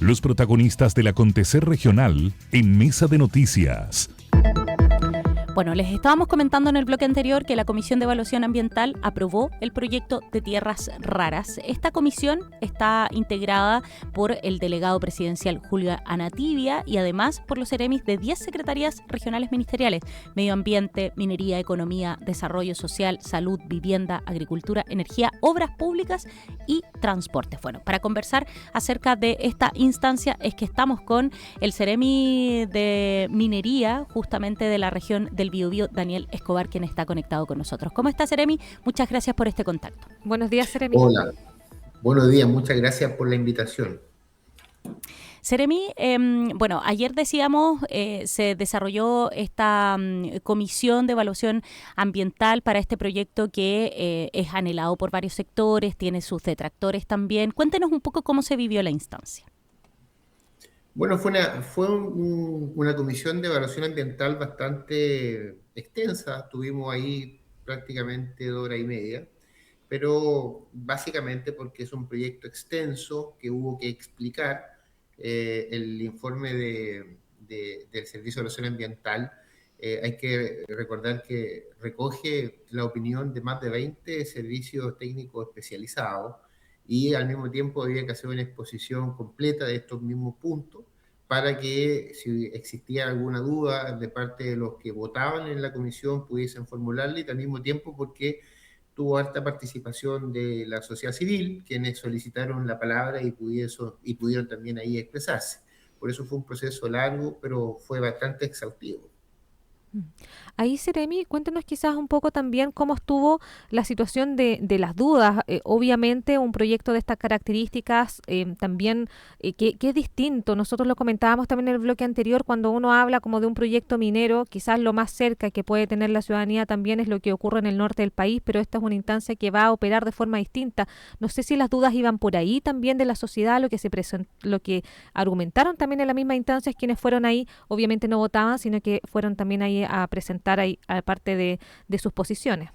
Los protagonistas del acontecer regional en Mesa de Noticias. Bueno, les estábamos comentando en el bloque anterior que la Comisión de Evaluación Ambiental aprobó el proyecto de tierras raras. Esta comisión está integrada por el delegado presidencial Julio Anativia y además por los seremis de 10 secretarías regionales ministeriales: Medio Ambiente, Minería, Economía, Desarrollo Social, Salud, Vivienda, Agricultura, Energía, Obras Públicas y Transporte. Bueno, para conversar acerca de esta instancia es que estamos con el seremi de Minería, justamente de la región del Biobío, Daniel Escobar, quien está conectado con nosotros. ¿Cómo está, seremi? Muchas gracias por este contacto. Buenos días, seremi. Hola, buenos días, muchas gracias por la invitación. Seremi, bueno, ayer decíamos, se desarrolló esta comisión de evaluación ambiental para este proyecto que es anhelado por varios sectores, tiene sus detractores también. Cuéntenos un poco cómo se vivió la instancia. Bueno, fue una comisión de evaluación ambiental bastante extensa. Tuvimos ahí prácticamente 2 horas y media, pero básicamente porque es un proyecto extenso que hubo que explicar. El informe del Servicio de Evaluación Ambiental, hay que recordar que recoge la opinión de más de 20 servicios técnicos especializados, y al mismo tiempo había que hacer una exposición completa de estos mismos puntos para que, si existía alguna duda de parte de los que votaban en la comisión, pudiesen formularla, y al mismo tiempo porque tuvo alta participación de la sociedad civil, quienes solicitaron la palabra y pudieron también ahí expresarse. Por eso fue un proceso largo, pero fue bastante exhaustivo. Ahí, seremi, cuéntenos quizás un poco también cómo estuvo la situación de las dudas. Obviamente un proyecto de estas características también que es distinto. Nosotros lo comentábamos también en el bloque anterior, cuando uno habla como de un proyecto minero, quizás lo más cerca que puede tener la ciudadanía también es lo que ocurre en el norte del país, pero esta es una instancia que va a operar de forma distinta. No sé si las dudas iban por ahí también de la sociedad, lo que argumentaron también en la misma instancia quienes fueron ahí, obviamente no votaban, sino que fueron también ahí a presentar ahí aparte de sus posiciones.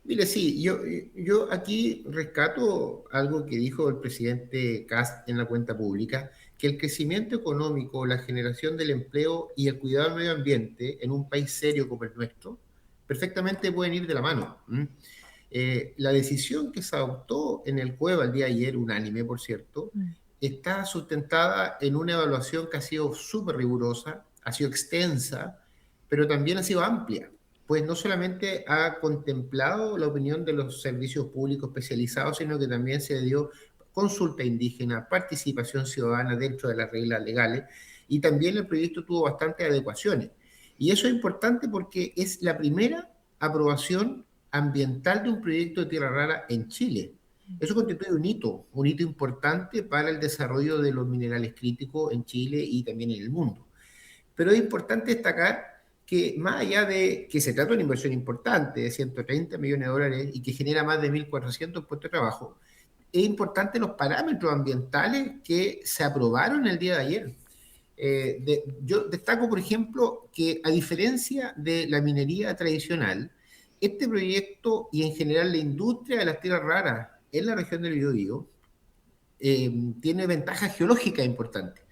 Mire, sí, yo aquí rescato algo que dijo el presidente Kast en la cuenta pública, que el crecimiento económico, la generación del empleo y el cuidado del medio ambiente en un país serio como el nuestro, perfectamente pueden ir de la mano. La decisión que se adoptó en el COEVA el día de ayer, unánime por cierto, está sustentada en una evaluación que ha sido súper rigurosa, ha sido extensa, pero también ha sido amplia, pues no solamente ha contemplado la opinión de los servicios públicos especializados, sino que también se dio consulta indígena, participación ciudadana dentro de las reglas legales, y también el proyecto tuvo bastantes adecuaciones. Y eso es importante porque es la primera aprobación ambiental de un proyecto de tierra rara en Chile. Eso constituye un hito importante para el desarrollo de los minerales críticos en Chile y también en el mundo. Pero es importante destacar que más allá de que se trata de una inversión importante de 130 millones de dólares y que genera más de 1.400 puestos de trabajo, es importante los parámetros ambientales que se aprobaron el día de ayer. Yo destaco, por ejemplo, que a diferencia de la minería tradicional, este proyecto y en general la industria de las tierras raras en la región del Biobío tiene ventajas geológicas importantes.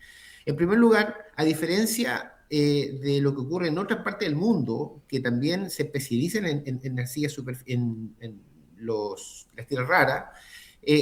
En primer lugar, a diferencia de lo que ocurre en otras partes del mundo, que también se especializan en las tierras raras,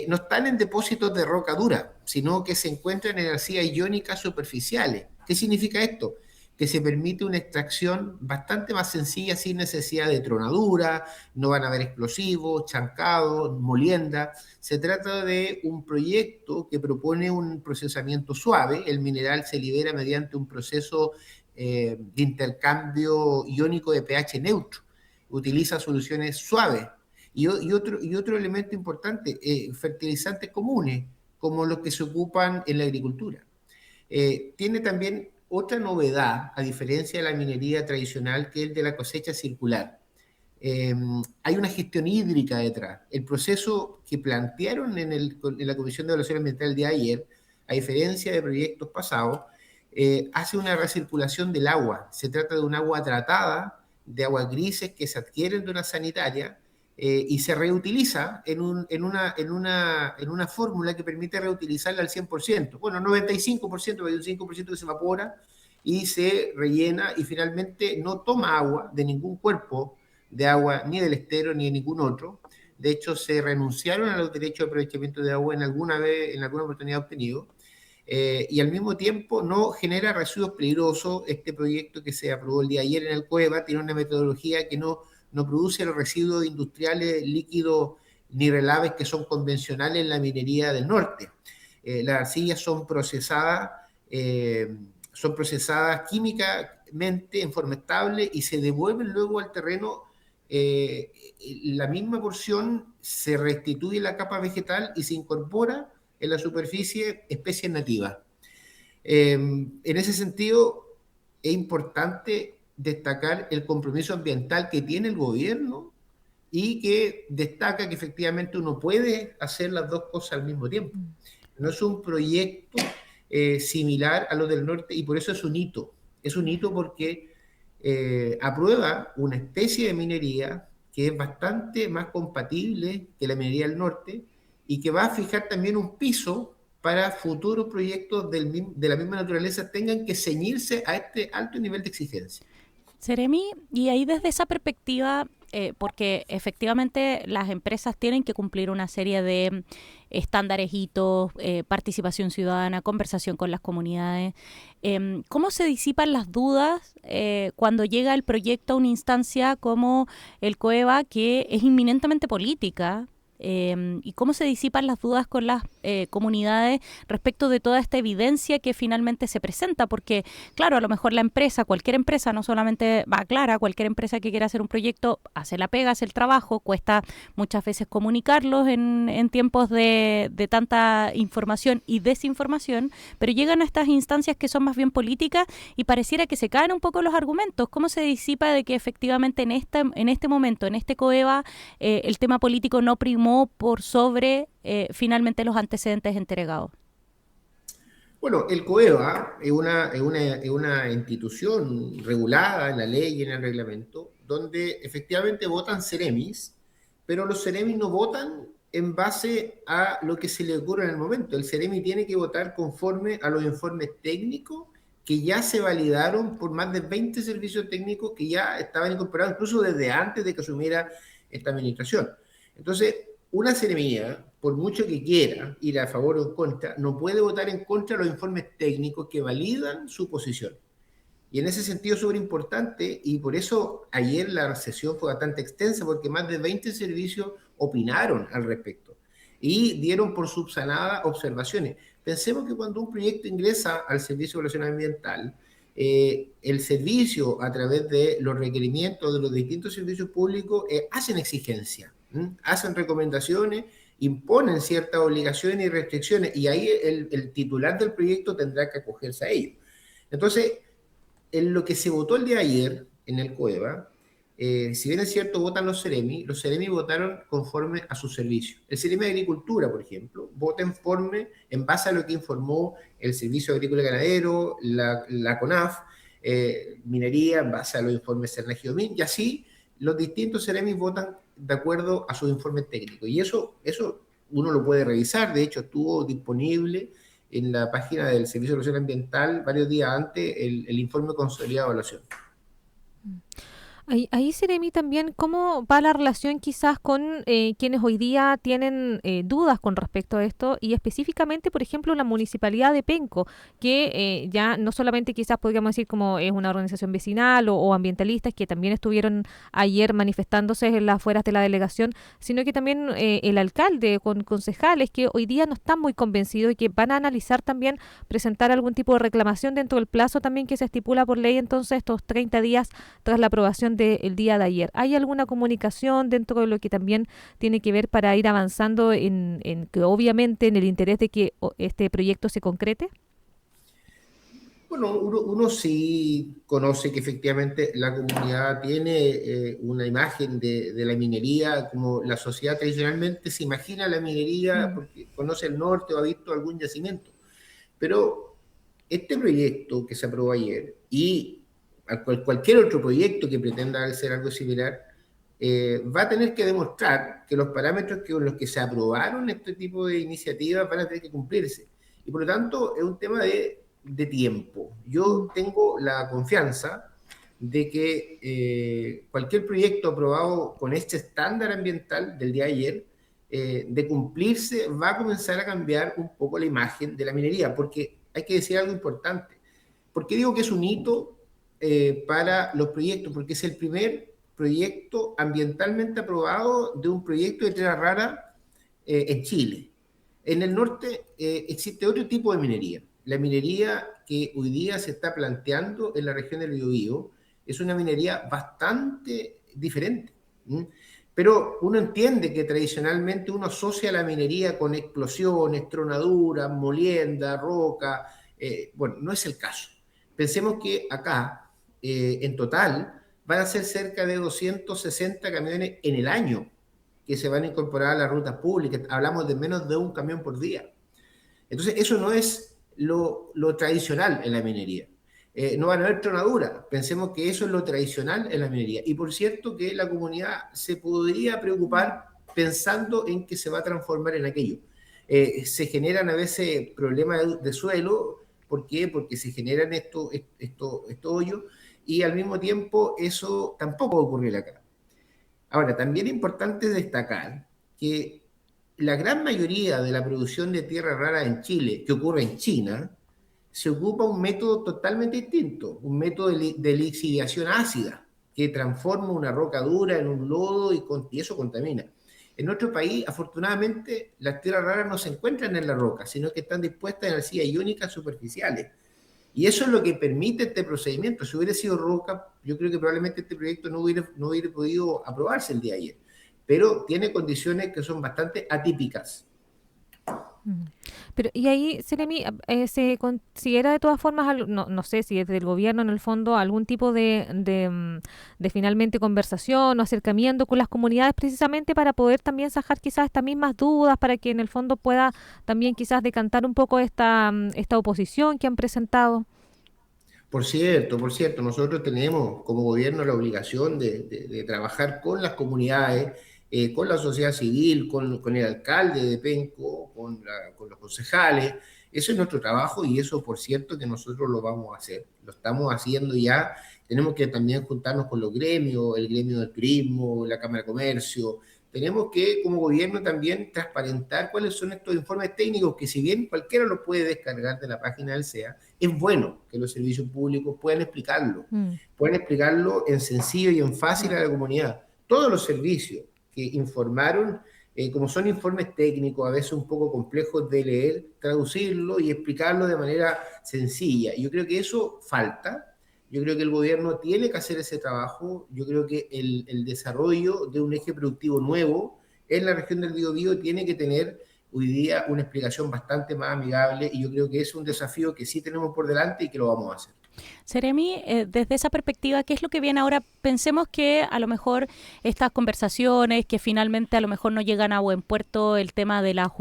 no están en depósitos de roca dura, sino que se encuentran en arcillas iónicas superficiales. ¿Qué significa esto? Que se permite una extracción bastante más sencilla, sin necesidad de tronadura, no van a haber explosivos, chancados, molienda. Se trata de un proyecto que propone un procesamiento suave. El mineral se libera mediante un proceso de intercambio iónico de pH neutro. Utiliza soluciones suaves. Y otro elemento importante, fertilizantes comunes, como los que se ocupan en la agricultura. Tiene también otra novedad, a diferencia de la minería tradicional, que es el de la cosecha circular. Hay una gestión hídrica detrás. El proceso que plantearon en la Comisión de Evaluación Ambiental el día de ayer, a diferencia de proyectos pasados, hace una recirculación del agua. Se trata de un agua tratada, de aguas grises que se adquieren de una sanitaria, y se reutiliza en una fórmula que permite reutilizarla al 100%. Bueno, 95%, hay un 5% que se evapora y se rellena y finalmente no toma agua de ningún cuerpo de agua, ni del estero ni de ningún otro. De hecho, se renunciaron a los derechos de aprovechamiento de agua en alguna oportunidad obtenido. Y al mismo tiempo no genera residuos peligrosos. Este proyecto que se aprobó el día de ayer en el COEVA tiene una metodología que no produce los residuos industriales líquidos ni relaves que son convencionales en la minería del norte. Las arcillas son procesadas químicamente en forma estable y se devuelven luego al terreno. La misma porción se restituye la capa vegetal y se incorpora en la superficie especies nativas. En ese sentido, es importante destacar el compromiso ambiental que tiene el gobierno y que destaca que efectivamente uno puede hacer las dos cosas al mismo tiempo. No es un proyecto similar a lo del norte y por eso es un hito. Es un hito porque aprueba una especie de minería que es bastante más compatible que la minería del norte y que va a fijar también un piso para futuros proyectos de la misma naturaleza tengan que ceñirse a este alto nivel de exigencia. Seremi, y ahí desde esa perspectiva, porque efectivamente las empresas tienen que cumplir una serie de estándares, hitos, participación ciudadana, conversación con las comunidades. ¿Cómo se disipan las dudas cuando llega el proyecto a una instancia como el COEVA, que es inminentemente política? Y cómo se disipan las dudas con las comunidades respecto de toda esta evidencia que finalmente se presenta, porque claro, a lo mejor la empresa, cualquier empresa, no solamente va clara, cualquier empresa que quiera hacer un proyecto, hace la pega, hace el trabajo, cuesta muchas veces comunicarlos en tiempos de tanta información y desinformación, pero llegan a estas instancias que son más bien políticas y pareciera que se caen un poco los argumentos. ¿Cómo se disipa de que efectivamente en este momento, en este COEVA, el tema político no primó por sobre finalmente los antecedentes entregados? Bueno, el COEVA es una institución regulada en la ley y en el reglamento, donde efectivamente votan ceremis, pero los ceremis no votan en base a lo que se le ocurre en el momento. El ceremi tiene que votar conforme a los informes técnicos que ya se validaron por más de 20 servicios técnicos que ya estaban incorporados incluso desde antes de que asumiera esta administración. Entonces, una seremía, por mucho que quiera ir a favor o en contra, no puede votar en contra de los informes técnicos que validan su posición. Y en ese sentido es súper importante, y por eso ayer la sesión fue bastante extensa, porque más de 20 servicios opinaron al respecto y dieron por subsanadas observaciones. Pensemos que cuando un proyecto ingresa al Servicio de Evaluación Ambiental, el servicio, a través de los requerimientos de los distintos servicios públicos, hacen exigencias, hacen recomendaciones, imponen ciertas obligaciones y restricciones, y ahí el titular del proyecto tendrá que acogerse a ello. Entonces, en lo que se votó el día de ayer en el COEVA, si bien es cierto, votan los CEREMI votaron conforme a su servicio. El CEREMI de Agricultura, por ejemplo, vota en base a lo que informó el Servicio Agrícola y Ganadero, la CONAF, Minería, en base a los informes Cernagidomín, y así los distintos CEREMI votan de acuerdo a sus informes técnicos. Y eso uno lo puede revisar, de hecho estuvo disponible en la página del Servicio de Evaluación Ambiental varios días antes el informe consolidado de evaluación. Ahí, Seremi, también, ¿cómo va la relación quizás con quienes hoy día tienen dudas con respecto a esto? Y específicamente, por ejemplo, la Municipalidad de Penco, que ya no solamente quizás podríamos decir como es una organización vecinal o ambientalistas que también estuvieron ayer manifestándose en las afueras de la delegación, sino que también el alcalde con concejales que hoy día no están muy convencidos y que van a analizar también presentar algún tipo de reclamación dentro del plazo también que se estipula por ley, entonces estos 30 días tras la aprobación del día de ayer. ¿Hay alguna comunicación dentro de lo que también tiene que ver para ir avanzando en que obviamente en el interés de que este proyecto se concrete? Bueno, uno sí conoce que efectivamente la comunidad tiene una imagen de la minería, como la sociedad tradicionalmente se imagina la minería porque conoce el norte o ha visto algún yacimiento. Pero este proyecto que se aprobó ayer y cualquier otro proyecto que pretenda hacer algo similar, va a tener que demostrar que los parámetros con los que se aprobaron este tipo de iniciativas van a tener que cumplirse. Y por lo tanto es un tema de tiempo. Yo tengo la confianza de que cualquier proyecto aprobado con este estándar ambiental del día de ayer, de cumplirse, va a comenzar a cambiar un poco la imagen de la minería, porque hay que decir algo importante. ¿Por qué digo que es un hito para los proyectos? Porque es el primer proyecto ambientalmente aprobado de un proyecto de tierra rara en Chile. En el norte existe otro tipo de minería. La minería que hoy día se está planteando en la región del Biobío es una minería bastante diferente. Pero uno entiende que tradicionalmente uno asocia la minería con explosiones, tronaduras, molienda, roca. Bueno, no es el caso. Pensemos que acá, en total, van a ser cerca de 260 camiones en el año que se van a incorporar a las rutas públicas. Hablamos de menos de un camión por día. Entonces, eso no es lo tradicional en la minería. No van a haber tronaduras. Pensemos que eso es lo tradicional en la minería. Y por cierto que la comunidad se podría preocupar pensando en que se va a transformar en aquello. Se generan a veces problemas de suelo. ¿Por qué? Porque se generan estos hoyos y al mismo tiempo eso tampoco va a ocurrir acá. Ahora, también es importante destacar que la gran mayoría de la producción de tierra rara en Chile, que ocurre en China, se ocupa un método totalmente distinto, un método de lixiviación ácida, que transforma una roca dura en un lodo y eso contamina. En nuestro país, afortunadamente, las tierras raras no se encuentran en la roca, sino que están dispuestas en arcillas iónicas superficiales. Y eso es lo que permite este procedimiento. Si hubiera sido roca, yo creo que probablemente este proyecto no hubiera podido aprobarse el día de ayer. Pero tiene condiciones que son bastante atípicas. Pero, y ahí, Seremi, ¿se considera de todas formas, no sé si desde el gobierno en el fondo, algún tipo de finalmente conversación o acercamiento con las comunidades precisamente para poder también sacar quizás estas mismas dudas, para que en el fondo pueda también quizás decantar un poco esta oposición que han presentado? Por cierto, nosotros tenemos como gobierno la obligación de trabajar con las comunidades, con la sociedad civil, con el alcalde de Penco, con los concejales. Eso es nuestro trabajo y eso, por cierto, que nosotros lo vamos a hacer. Lo estamos haciendo ya. Tenemos que también juntarnos con los gremios, el gremio del turismo, la Cámara de Comercio. Tenemos que, como gobierno, también transparentar cuáles son estos informes técnicos que, si bien cualquiera los puede descargar de la página del SEA, es bueno que los servicios públicos puedan explicarlo. Pueden explicarlo en sencillo y en fácil a la comunidad. Todos los servicios que informaron, como son informes técnicos, a veces un poco complejos de leer, traducirlo y explicarlo de manera sencilla. Yo creo que eso falta. Yo creo que el gobierno tiene que hacer ese trabajo. Yo creo que el desarrollo de un eje productivo nuevo en la región del Biobío tiene que tener hoy día una explicación bastante más amigable y yo creo que es un desafío que sí tenemos por delante y que lo vamos a hacer. Seremi, desde esa perspectiva, ¿qué es lo que viene ahora? Pensemos que a lo mejor estas conversaciones que finalmente a lo mejor no llegan a buen puerto, el tema de la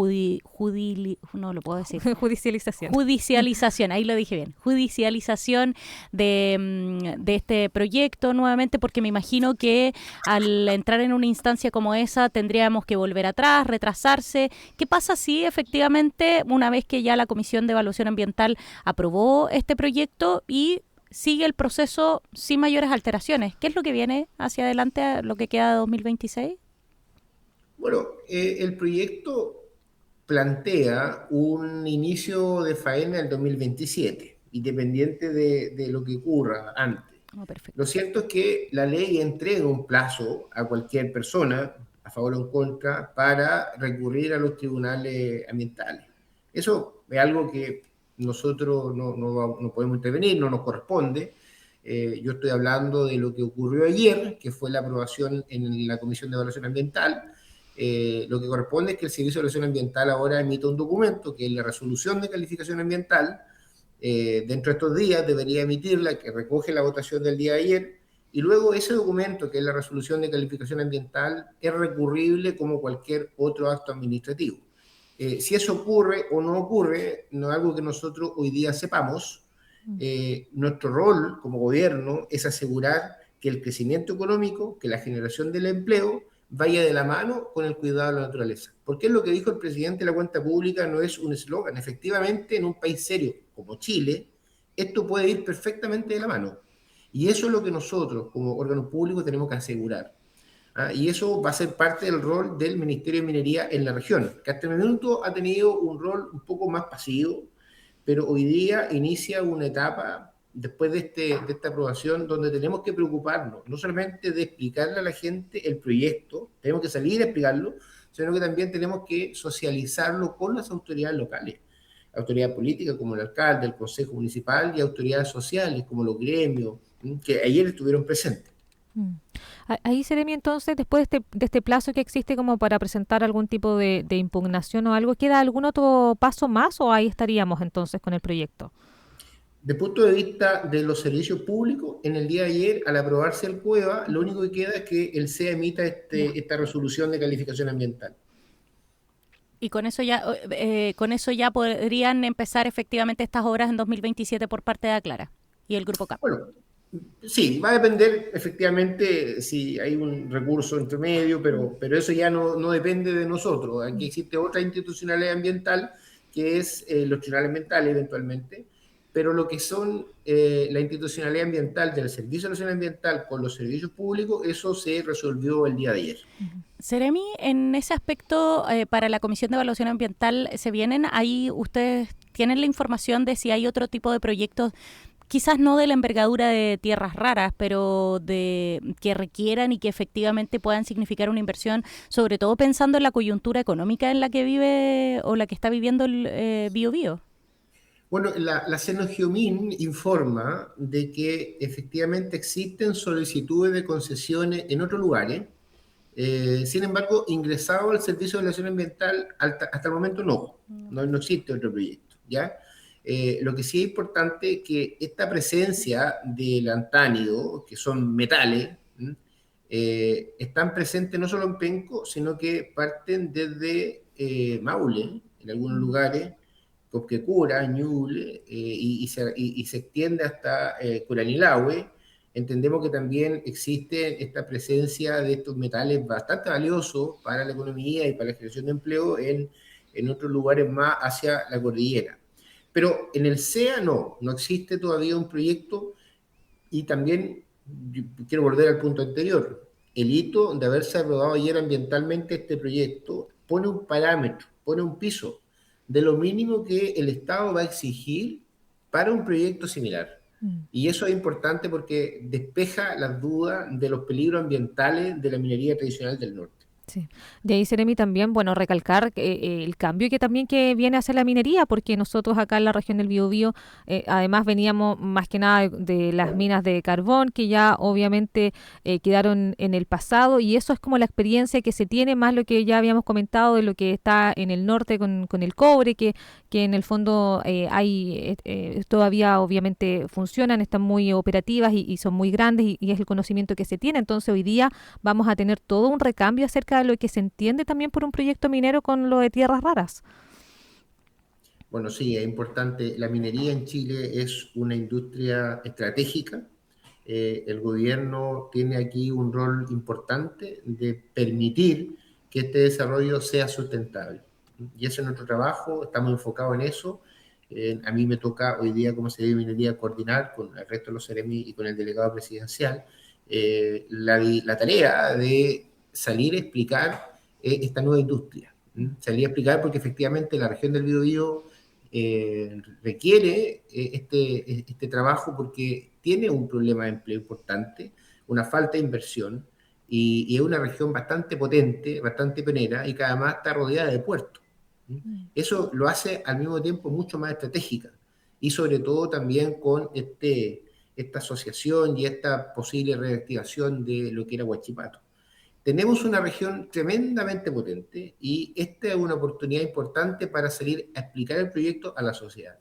no lo puedo decir. Judicialización, ahí lo dije bien. Judicialización de este proyecto nuevamente, porque me imagino que al entrar en una instancia como esa tendríamos que volver atrás, retrasarse. ¿Qué pasa si efectivamente, una vez que ya la Comisión de Evaluación Ambiental aprobó este proyecto y sigue el proceso sin mayores alteraciones? ¿Qué es lo que viene hacia adelante, lo que queda de 2026? Bueno, el proyecto plantea un inicio de faena en el 2027, independiente de lo que ocurra antes. Lo cierto es que la ley entrega un plazo a cualquier persona, a favor o en contra, para recurrir a los tribunales ambientales. Eso es algo que nosotros no podemos intervenir, no nos corresponde. Yo estoy hablando de lo que ocurrió ayer, que fue la aprobación en la Comisión de Evaluación Ambiental. Lo que corresponde es que el Servicio de Evaluación Ambiental ahora emite un documento, que es la resolución de calificación ambiental. Dentro de estos días debería emitirla, que recoge la votación del día de ayer, y luego ese documento, que es la resolución de calificación ambiental, es recurrible como cualquier otro acto administrativo. Si eso ocurre o no ocurre, no es algo que nosotros hoy día sepamos. Nuestro rol como gobierno es asegurar que el crecimiento económico, que la generación del empleo vaya de la mano con el cuidado de la naturaleza. Porque es lo que dijo el presidente de la cuenta pública, no es un eslogan. Efectivamente, en un país serio como Chile, esto puede ir perfectamente de la mano. Y eso es lo que nosotros, como órganos públicos, tenemos que asegurar. Y eso va a ser parte del rol del Ministerio de Minería en la región, que hasta el momento ha tenido un rol un poco más pasivo, pero hoy día inicia una etapa, después de esta aprobación, donde tenemos que preocuparnos, no solamente de explicarle a la gente el proyecto, tenemos que salir a explicarlo, sino que también tenemos que socializarlo con las autoridades locales, autoridades políticas como el alcalde, el consejo municipal y autoridades sociales como los gremios, que ayer estuvieron presentes. Mm. Ahí, Seremi, entonces, después de este plazo que existe como para presentar algún tipo de impugnación o algo, ¿queda algún otro paso más o ahí estaríamos entonces con el proyecto? De punto de vista de los servicios públicos, en el día de ayer, al aprobarse el CUEVA, lo único que queda es que el CEA emita esta resolución de calificación ambiental. Y con eso ya podrían empezar efectivamente estas obras en 2027 por parte de Aclara y el Grupo CAP. Bueno, sí, va a depender efectivamente si hay un recurso entre medio, pero eso ya no depende de nosotros. Aquí existe otra institucionalidad ambiental, que es los tribunales ambientales eventualmente, pero lo que son la institucionalidad ambiental del Servicio Nacional Ambiental con los servicios públicos, eso se resolvió el día de ayer. Seremi, en ese aspecto, para la Comisión de Evaluación Ambiental, ahí ustedes tienen la información de si hay otro tipo de proyectos, quizás no de la envergadura de tierras raras, pero que requieran y que efectivamente puedan significar una inversión, sobre todo pensando en la coyuntura económica en la que vive o la que está viviendo el Biobío. Bueno, la Senogeomin informa de que efectivamente existen solicitudes de concesiones en otros lugares. Sin embargo, ingresado al Servicio de Evaluación Ambiental, hasta el momento no existe otro proyecto, ¿ya? Lo que sí es importante es que esta presencia del antánido, que son metales, están presentes no solo en Penco, sino que parten desde Maule, en algunos lugares, Copquecura, Ñuble, y se extiende hasta Curanilahue. Entendemos que también existe esta presencia de estos metales bastante valiosos para la economía y para la generación de empleo en otros lugares más hacia la cordillera. Pero en el CEA no existe todavía un proyecto, y también quiero volver al punto anterior. El hito de haberse aprobado ayer ambientalmente este proyecto pone un parámetro, pone un piso de lo mínimo que el Estado va a exigir para un proyecto similar. Y eso es importante porque despeja las dudas de los peligros ambientales de la minería tradicional del norte. Sí. De ahí, Seremi, también, bueno, recalcar el cambio que viene a hacer la minería, porque nosotros acá en la región del Biobío, además veníamos más que nada de las minas de carbón, que ya obviamente quedaron en el pasado, y eso es como la experiencia que se tiene, más lo que ya habíamos comentado de lo que está en el norte con el cobre, que en el fondo todavía obviamente funcionan, están muy operativas y son muy grandes, y es el conocimiento que se tiene. Entonces hoy día vamos a tener todo un recambio acerca de lo que se entiende también por un proyecto minero con lo de tierras raras. Bueno, sí, es importante. La minería en Chile es una industria estratégica. El gobierno tiene aquí un rol importante de permitir que este desarrollo sea sustentable. Y ese es nuestro trabajo, estamos enfocados en eso. A mí me toca hoy día, como se ve minería, coordinar con el resto de los seremi y con el delegado presidencial la tarea de salir a explicar esta nueva industria. Salir a explicar porque efectivamente la región del Biobío requiere este trabajo porque tiene un problema de empleo importante, una falta de inversión, y es una región bastante potente, bastante pionera, y que además está rodeada de puertos. Eso lo hace al mismo tiempo mucho más estratégica, y sobre todo también con esta asociación y esta posible reactivación de lo que era Huachipato. Tenemos una región tremendamente potente y esta es una oportunidad importante para salir a explicar el proyecto a la sociedad.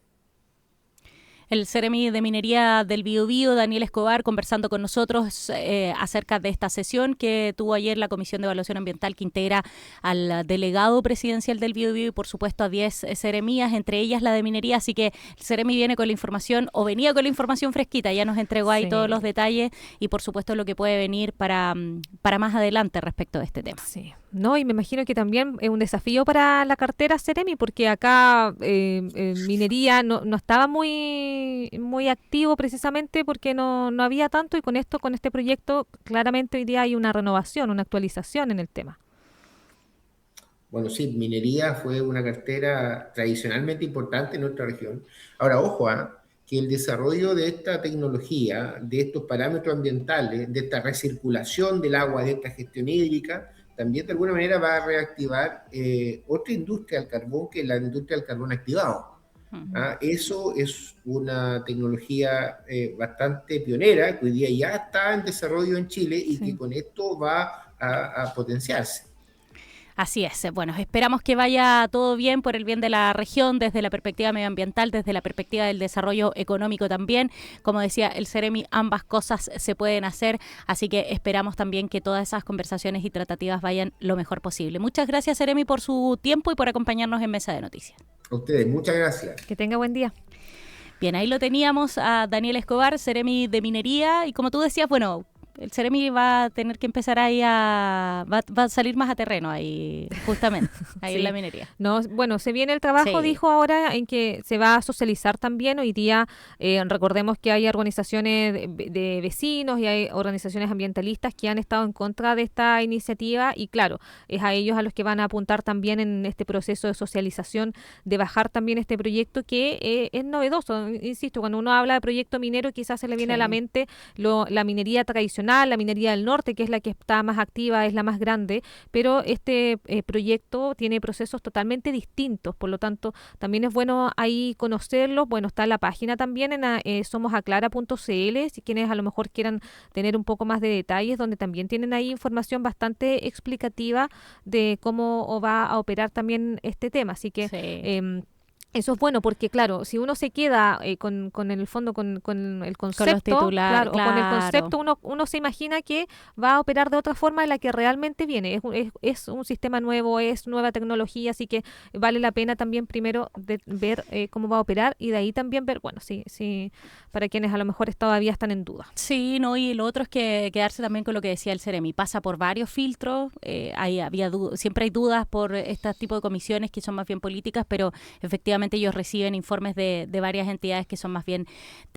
El Seremi de Minería del Biobío, Daniel Escobar, conversando con nosotros acerca de esta sesión que tuvo ayer la Comisión de Evaluación Ambiental, que integra al delegado presidencial del Biobío y por supuesto a 10 seremías, entre ellas la de minería, así que el Seremi viene con la información, o venía con la información fresquita, ya nos entregó ahí todos los detalles y por supuesto lo que puede venir para más adelante respecto de este tema. Sí. No, y me imagino que también es un desafío para la cartera Seremi, porque acá minería no estaba muy activo precisamente porque no había tanto, y con este proyecto, claramente hoy día hay una renovación, una actualización en el tema. Bueno, sí, minería fue una cartera tradicionalmente importante en nuestra región. Ahora, ojo, que el desarrollo de esta tecnología, de estos parámetros ambientales, de esta recirculación del agua, de esta gestión hídrica, también de alguna manera va a reactivar otra industria del carbón, que es la industria del carbón activado. Eso es una tecnología bastante pionera, que hoy día ya está en desarrollo en Chile y que con esto va a potenciarse. Así es. Bueno, esperamos que vaya todo bien por el bien de la región, desde la perspectiva medioambiental, desde la perspectiva del desarrollo económico también. Como decía el Seremi, ambas cosas se pueden hacer, así que esperamos también que todas esas conversaciones y tratativas vayan lo mejor posible. Muchas gracias, Seremi, por su tiempo y por acompañarnos en Mesa de Noticias. A ustedes, muchas gracias. Que tenga buen día. Bien, ahí lo teníamos a Daniel Escobar, Seremi de Minería, y como tú decías, bueno, el Seremi va a tener que empezar ahí va a salir más a terreno ahí, justamente, ahí en la minería. No, bueno, se viene el trabajo, dijo ahora, en que se va a socializar también. Hoy día, recordemos que hay organizaciones de vecinos y hay organizaciones ambientalistas que han estado en contra de esta iniciativa, y claro, es a ellos a los que van a apuntar también en este proceso de socialización, de bajar también este proyecto que es novedoso. Insisto, cuando uno habla de proyecto minero, quizás se le viene a la mente la minería tradicional, la minería del norte, que es la que está más activa, es la más grande, pero este proyecto tiene procesos totalmente distintos, por lo tanto también es bueno ahí conocerlos. Bueno, está en la página también en somosaclara.cl, si quienes a lo mejor quieran tener un poco más de detalles, donde también tienen ahí información bastante explicativa de cómo va a operar también este tema, así que eso es bueno, porque claro, si uno se queda con el fondo, con el concepto, con el concepto, uno se imagina que va a operar de otra forma de la que realmente viene. Es un sistema nuevo, es nueva tecnología, así que vale la pena también primero ver cómo va a operar, y de ahí también ver, bueno, sí, para quienes a lo mejor todavía están en duda. Sí, no, y lo otro es que quedarse también con lo que decía el Seremi, pasa por varios filtros, siempre hay dudas por este tipo de comisiones que son más bien políticas, pero efectivamente ellos reciben informes de varias entidades que son más bien